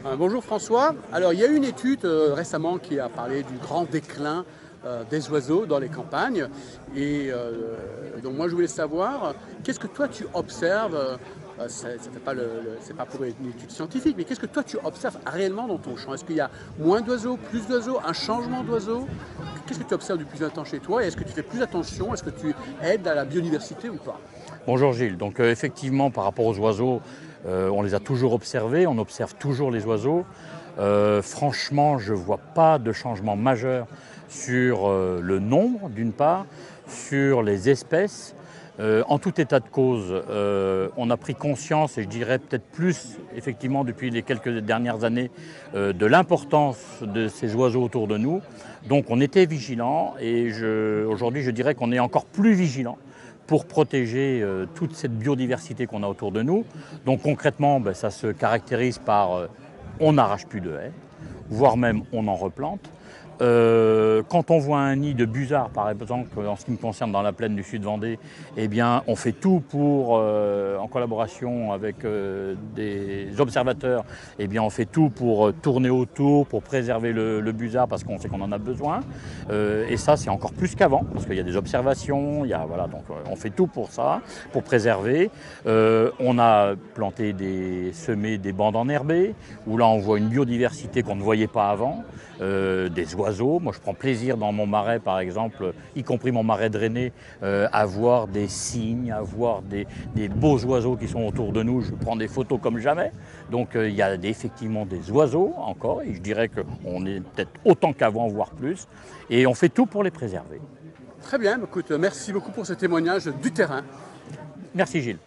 Bonjour François. Alors il y a eu une étude récemment qui a parlé du grand déclin des oiseaux dans les campagnes. Donc moi je voulais savoir, qu'est-ce que toi tu observes, c'est pas pour une étude scientifique, mais qu'est-ce que toi tu observes réellement dans ton champ? Est-ce qu'il y a moins d'oiseaux, plus d'oiseaux, un changement d'oiseaux? Qu'est-ce que tu observes du plus temps chez toi et est-ce que tu fais plus attention? Est-ce que tu aides à la biodiversité ou pas? Bonjour Gilles, donc effectivement par rapport aux oiseaux, on les a toujours observés, on observe toujours les oiseaux. Franchement, je ne vois pas de changement majeur sur le nombre d'une part, sur les espèces. En tout état de cause, on a pris conscience, et je dirais peut-être plus effectivement depuis les quelques dernières années, de l'importance de ces oiseaux autour de nous. Donc on était vigilants et aujourd'hui je dirais qu'on est encore plus vigilants pour protéger toute cette biodiversité qu'on a autour de nous. Donc concrètement, ça se caractérise par on n'arrache plus de haies, voire même on en replante. Quand on voit un nid de busards, par exemple, en ce qui me concerne dans la plaine du Sud-Vendée, eh bien, on fait tout pour, en collaboration avec des observateurs, eh bien, on fait tout pour tourner autour, pour préserver le busard, parce qu'on sait qu'on en a besoin. Et ça, c'est encore plus qu'avant, parce qu'il y a des observations, voilà, donc on fait tout pour ça, pour préserver. On a semé des bandes enherbées, où là, on voit une biodiversité qu'on ne voyait pas avant, des oiseaux. Moi, je prends plaisir dans mon marais, par exemple, y compris mon marais drainé, à voir des cygnes, à voir des beaux oiseaux qui sont autour de nous. Je prends des photos comme jamais. Donc, il y a effectivement des oiseaux encore, et je dirais qu'on est peut-être autant qu'avant, voire plus. Et on fait tout pour les préserver. Très bien, écoute, merci beaucoup pour ce témoignage du terrain. Merci Gilles.